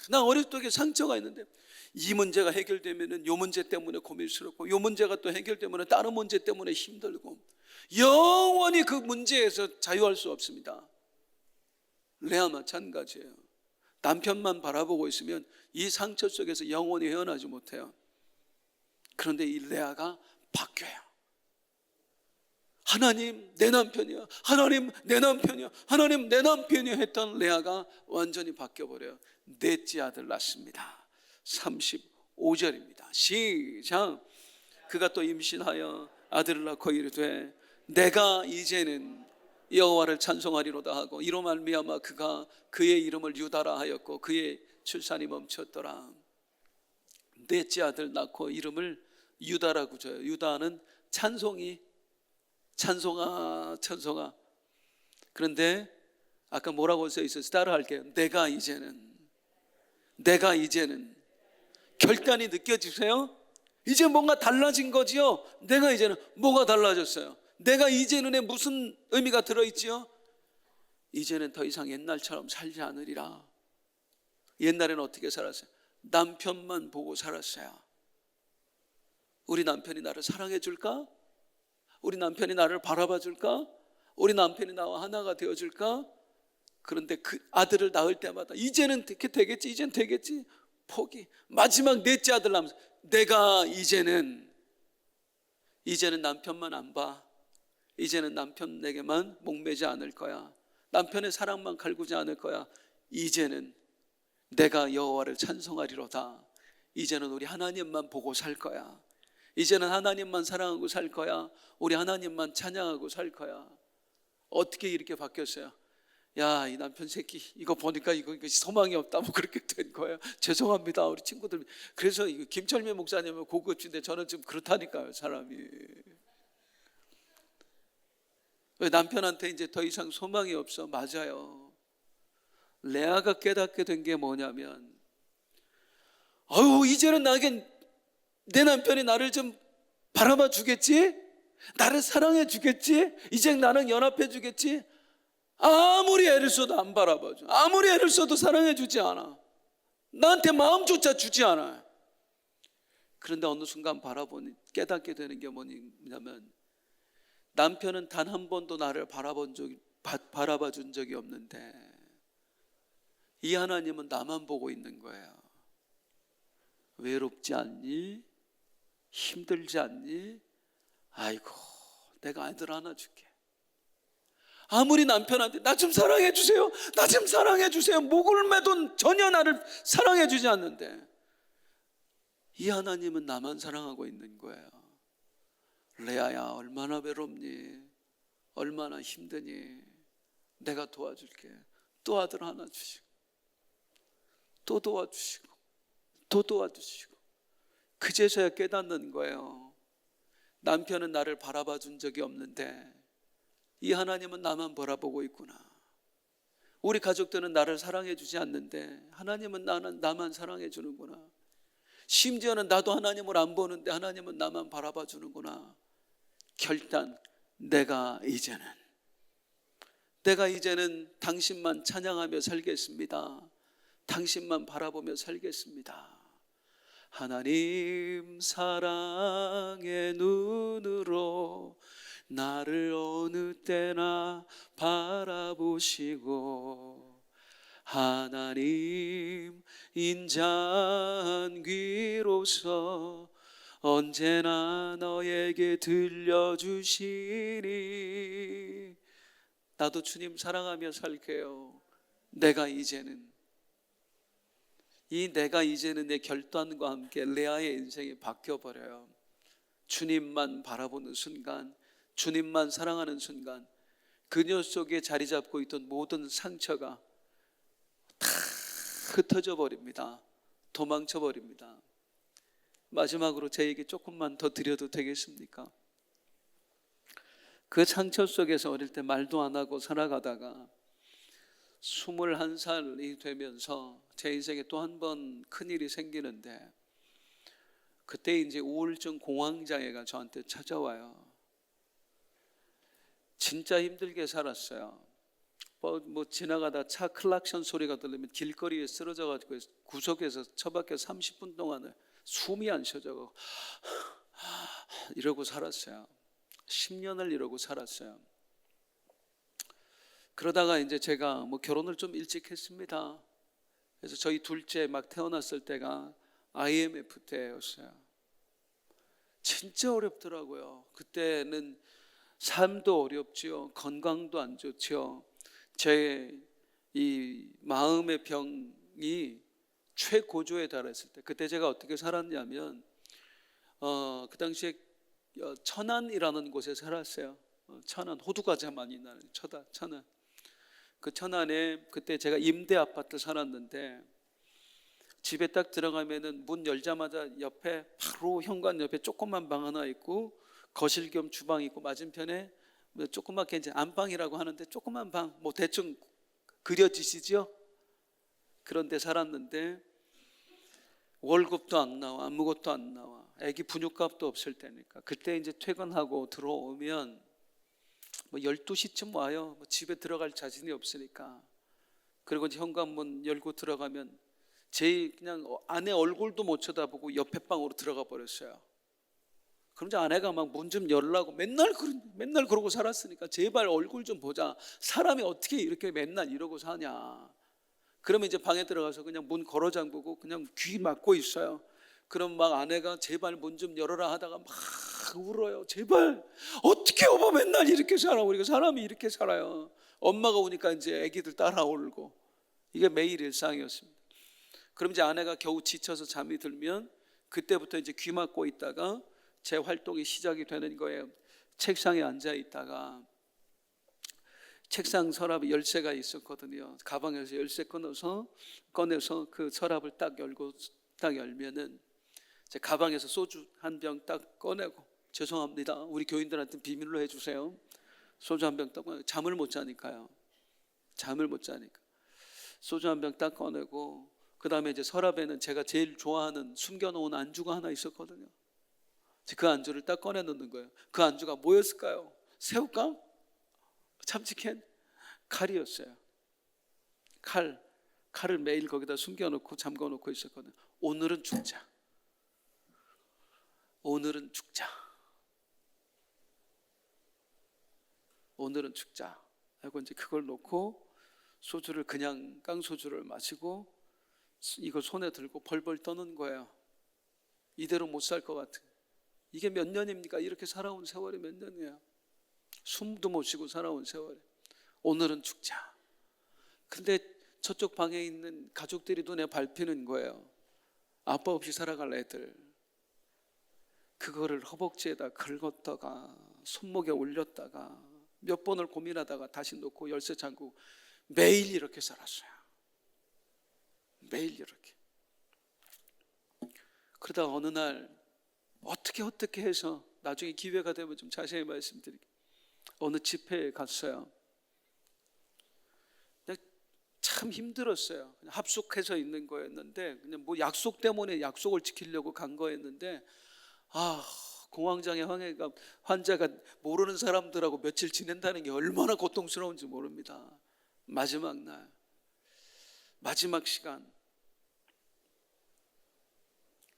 나 어릴 적에 상처가 있는데 이 문제가 해결되면은 요 문제 때문에 고민스럽고 요 문제가 또 해결되면은 다른 문제 때문에 힘들고 영원히 그 문제에서 자유할 수 없습니다. 레아 마찬가지예요. 남편만 바라보고 있으면 이 상처 속에서 영원히 헤어나지 못해요. 그런데 이 레아가 바뀌어요. 하나님 내 남편이야, 하나님 내 남편이야, 하나님 내 남편이야 했던 레아가 완전히 바뀌어버려요. 넷째 아들 낳습니다. 35절입니다 시작. 그가 또 임신하여 아들을 낳고 이르되 내가 이제는 여호와를 찬송하리로다 하고 이로 말미암아 그가 그의 이름을 유다라 하였고 그의 출산이 멈췄더라. 넷째 아들 낳고 이름을 유다라고 줘요. 유다는 찬송아. 그런데 아까 뭐라고 써 있어서 따라할게요. 내가 이제는 결단이 느껴지세요? 이제 뭔가 달라진 거지요. 내가 이제는 뭐가 달라졌어요? 내가 이제는에 무슨 의미가 들어있지요? 이제는 더 이상 옛날처럼 살지 않으리라. 옛날에는 어떻게 살았어요? 남편만 보고 살았어요. 우리 남편이 나를 사랑해 줄까? 우리 남편이 나를 바라봐 줄까? 우리 남편이 나와 하나가 되어 줄까? 그런데 그 아들을 낳을 때마다 이제는 되겠지, 이젠 되겠지, 포기. 마지막 넷째 아들 낳으면서 내가 이제는 남편만 안 봐. 이제는 남편에게만 목매지 않을 거야. 남편의 사랑만 갈구지 않을 거야. 이제는 내가 여호와를 찬송하리로다. 이제는 우리 하나님만 보고 살 거야. 이제는 하나님만 사랑하고 살 거야. 우리 하나님만 찬양하고 살 거야. 어떻게 이렇게 바뀌었어요? 야, 이 남편 새끼 이거 보니까 이거 소망이 없다 뭐 그렇게 된 거예요. 죄송합니다 우리 친구들. 그래서 이거 김철민 목사님은 고급진데 저는 좀 그렇다니까요 사람이. 왜 남편한테 이제 더 이상 소망이 없어? 맞아요. 레아가 깨닫게 된 게 뭐냐면, 이제는 내 남편이 나를 좀 바라봐 주겠지? 나를 사랑해 주겠지? 이제 나랑 연합해 주겠지? 아무리 애를 써도 안 바라봐줘. 아무리 애를 써도 사랑해 주지 않아. 나한테 마음조차 주지 않아. 그런데 어느 순간 바라보니 깨닫게 되는 게 뭐냐면, 남편은 단 한 번도 나를 바라봐 준 적이 없는데 이 하나님은 나만 보고 있는 거예요. 외롭지 않니? 힘들지 않니? 아이고, 내가 아들 하나 줄게. 아무리 남편한테 나 좀 사랑해 주세요, 나 좀 사랑해 주세요, 목을 매도 전혀 나를 사랑해 주지 않는데 이 하나님은 나만 사랑하고 있는 거예요. 레아야, 얼마나 외롭니? 얼마나 힘드니? 내가 도와줄게. 또 아들 하나 주시고, 또 도와주시고, 또 도와주시고. 그제서야 깨닫는 거예요. 남편은 나를 바라봐 준 적이 없는데 이 하나님은 나만 바라보고 있구나. 우리 가족들은 나를 사랑해 주지 않는데 하나님은 나만 사랑해 주는구나. 심지어는 나도 하나님을 안 보는데 하나님은 나만 바라봐 주는구나. 결단, 내가 이제는 당신만 찬양하며 살겠습니다. 당신만 바라보며 살겠습니다. 하나님 사랑의 눈으로 나를 어느 때나 바라보시고 하나님 인자한 귀로서 언제나 너에게 들려주시니 나도 주님 사랑하며 살게요. 내가 이제는 내 결단과 함께 레아의 인생이 바뀌어버려요. 주님만 바라보는 순간, 주님만 사랑하는 순간 그녀 속에 자리 잡고 있던 모든 상처가 다 흩어져 버립니다. 도망쳐 버립니다. 마지막으로 제 얘기 조금만 더 드려도 되겠습니까? 그 상처 속에서 어릴 때 말도 안 하고 살아가다가 21살이 되면서 제 인생에 또 한 번 큰일이 생기는데 그때 이제 우울증 공황장애가 저한테 찾아와요. 진짜 힘들게 살았어요. 뭐 지나가다 차 클락션 소리가 들리면 길거리에 쓰러져가지고 구석에서 처박혀 30분 동안을 숨이 안 쉬어져서 이러고 살았어요. 10년을 이러고 살았어요. 그러다가 이제 제가 결혼을 좀 일찍 했습니다. 그래서 저희 둘째 막 태어났을 때가 IMF 때였어요. 진짜 어렵더라고요. 그때는 삶도 어렵지요. 건강도 안 좋지요. 제 이 마음의 병이 최고조에 달했을 때 그때 제가 어떻게 살았냐면 그 당시에 천안이라는 곳에 살았어요. 천안, 호두과자 많이 나는 천안. 그 천안에 그때 제가 임대 아파트 살았는데 집에 딱 들어가면은 문 열자마자 옆에 바로 현관 옆에 조그만 방 하나 있고 거실 겸 주방이 있고 맞은편에 조그맣게 이제 안방이라고 하는데 조그만 방 대충 그려지시죠? 그런 데 살았는데 월급도 안 나와, 아무것도 안 나와. 애기 분유값도 없을 때니까. 그때 이제 퇴근하고 들어오면 12시쯤 와요. 집에 들어갈 자신이 없으니까. 그리고 이제 현관문 열고 들어가면 그냥 아내 얼굴도 못 쳐다보고 옆에 방으로 들어가 버렸어요. 그럼 이제 아내가 막 문 좀 열라고 맨날 그러고 살았으니까 제발 얼굴 좀 보자. 사람이 어떻게 이렇게 맨날 이러고 사냐. 그러면 이제 방에 들어가서 그냥 문 걸어 잠그고 그냥 귀 막고 있어요. 그럼 막 아내가 제발 문 좀 열어라 하다가 막 울어요. 제발 어떻게 여보 맨날 이렇게 살아. 우리가 사람이 이렇게 살아요. 엄마가 오니까 이제 애기들 따라 울고 이게 매일 일상이었습니다. 그럼 이제 아내가 겨우 지쳐서 잠이 들면 그때부터 이제 귀 막고 있다가 제 활동이 시작이 되는 거예요. 책상에 앉아 있다가 책상 서랍에 열쇠가 있었거든요. 가방에서 열쇠 꺼내서 그 서랍을 딱 열면은 제 가방에서 소주 한 병 딱 꺼내고, 죄송합니다, 우리 교인들한테 비밀로 해주세요. 소주 한 병 딱 꺼내고, 잠을 못 자니까 소주 한 병 딱 꺼내고, 그 다음에 이제 서랍에는 제가 제일 좋아하는 숨겨놓은 안주가 하나 있었거든요. 그 안주를 딱 꺼내 넣는 거예요. 그 안주가 뭐였을까요? 새우깡? 참치캔? 칼이었어요. 칼을 매일 거기다 숨겨놓고 잠궈놓고 있었거든요. 오늘은 죽자. 하고 이제 그걸 놓고 소주를, 그냥 깡소주를 마시고 이걸 손에 들고 벌벌 떠는 거예요. 이대로 못 살 것 같은. 이게 몇 년입니까? 이렇게 살아온 세월이 몇 년이에요? 숨도 못 쉬고 살아온 세월이. 오늘은 죽자. 근데 저쪽 방에 있는 가족들이 눈에 밟히는 거예요. 아빠 없이 살아갈 애들. 그거를 허벅지에다 긁었다가 손목에 올렸다가 몇 번을 고민하다가 다시 놓고 열쇠 잠그고 매일 이렇게 살았어요. 매일 이렇게. 그러다 어느 날 어떻게 해서, 나중에 기회가 되면 좀 자세히 말씀드릴게요. 어느 집회에 갔어요. 참 힘들었어요. 그냥 합숙해서 있는 거였는데, 그냥 뭐 약속 때문에 약속을 지키려고 간 거였는데, 공황장애 환자가 모르는 사람들하고 며칠 지낸다는 게 얼마나 고통스러운지 모릅니다. 마지막 날, 마지막 시간,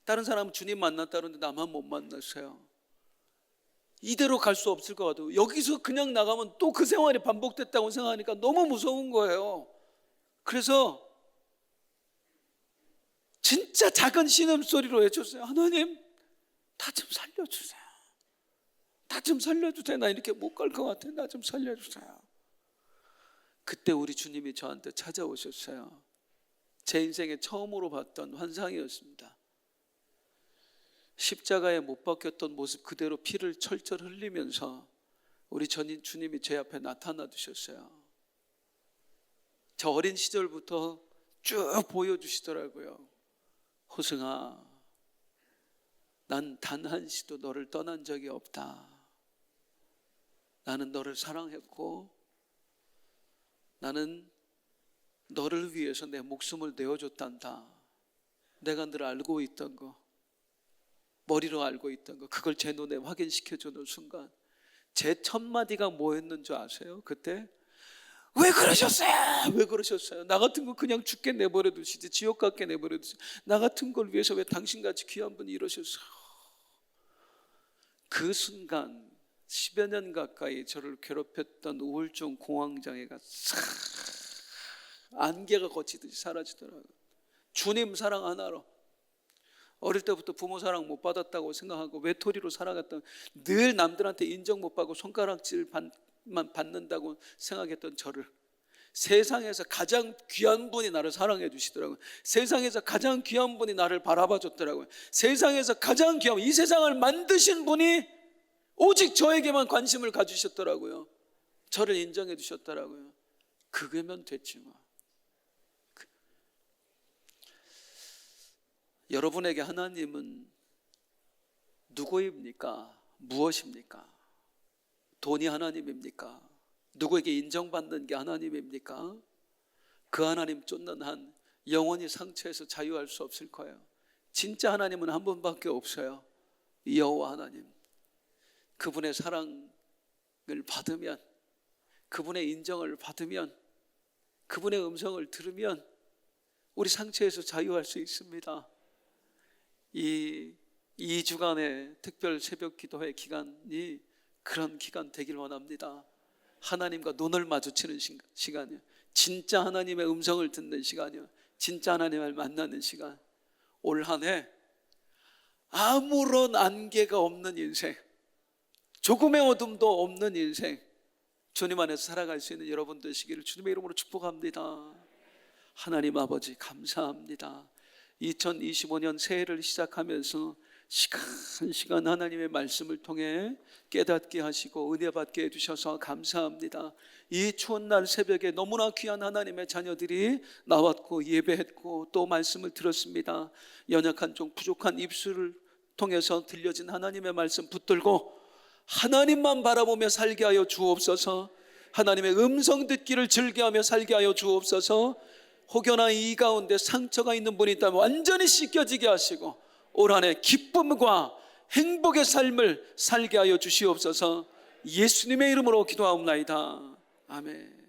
다른 사람은 주님 만났다는데 나만 못 만났어요. 이대로 갈 수 없을 것 같아요. 여기서 그냥 나가면 또 그 생활이 반복됐다고 생각하니까 너무 무서운 거예요. 그래서 진짜 작은 신음소리로 외쳤어요. 하나님, 나 좀 살려주세요. 나 이렇게 못 갈 것 같아. 나 좀 살려주세요. 그때 우리 주님이 저한테 찾아오셨어요. 제 인생에 처음으로 봤던 환상이었습니다. 십자가에 못 박혔던 모습 그대로 피를 철철 흘리면서 우리 전인 주님이 제 앞에 나타나 주셨어요. 저 어린 시절부터 쭉 보여주시더라고요. 호승아, 난 단 한시도 너를 떠난 적이 없다. 나는 너를 사랑했고 나는 너를 위해서 내 목숨을 내어줬단다. 내가 늘 알고 있던 거, 머리로 알고 있던 거, 그걸 제 눈에 확인시켜주는 순간 제 첫 마디가 뭐였는 줄 아세요? 그때 왜 그러셨어요? 나 같은 거 그냥 죽게 내버려 두시지, 지옥 같게 내버려 두시지, 나 같은 걸 위해서 왜 당신같이 귀한 분이 이러셨어요? 그 순간 10여 년 가까이 저를 괴롭혔던 우울증 공황장애가 싹 안개가 거치듯이 사라지더라고요. 주님 사랑 하나로. 어릴 때부터 부모 사랑 못 받았다고 생각하고 외톨이로 살아갔던, 늘 남들한테 인정 못 받고 손가락질만 받는다고 생각했던 저를 세상에서 가장 귀한 분이 나를 사랑해 주시더라고요. 세상에서 가장 귀한 분이 나를 바라봐 줬더라고요. 세상에서 가장 귀한, 이 세상을 만드신 분이 오직 저에게만 관심을 가지셨더라고요. 저를 인정해 주셨더라고요. 그거면 됐지 뭐. 여러분에게 하나님은 누구입니까? 무엇입니까? 돈이 하나님입니까? 누구에게 인정받는 게 하나님입니까? 그 하나님 쫓는 한 영원히 상처에서 자유할 수 없을 거예요. 진짜 하나님은 한 분밖에 없어요. 여호와 하나님. 그분의 사랑을 받으면, 그분의 인정을 받으면, 그분의 음성을 들으면 우리 상처에서 자유할 수 있습니다. 이 2주간의 특별 새벽 기도회 기간이 그런 기간 되길 원합니다. 하나님과 눈을 마주치는 시간이요, 진짜 하나님의 음성을 듣는 시간이요, 진짜 하나님을 만나는 시간. 올 한 해 아무런 안개가 없는 인생, 조금의 어둠도 없는 인생, 주님 안에서 살아갈 수 있는 여러분 되시기를 주님의 이름으로 축복합니다. 하나님 아버지 감사합니다. 2025년 새해를 시작하면서 시간 하나님의 말씀을 통해 깨닫게 하시고 은혜 받게 해주셔서 감사합니다. 이 추운 날 새벽에 너무나 귀한 하나님의 자녀들이 나왔고 예배했고 또 말씀을 들었습니다. 연약한 종 부족한 입술을 통해서 들려진 하나님의 말씀 붙들고 하나님만 바라보며 살게 하여 주옵소서. 하나님의 음성 듣기를 즐겨하며 살게 하여 주옵소서. 혹여나 이 가운데 상처가 있는 분이 있다면 완전히 씻겨지게 하시고 올 한 해 기쁨과 행복의 삶을 살게 하여 주시옵소서. 예수님의 이름으로 기도하옵나이다. 아멘.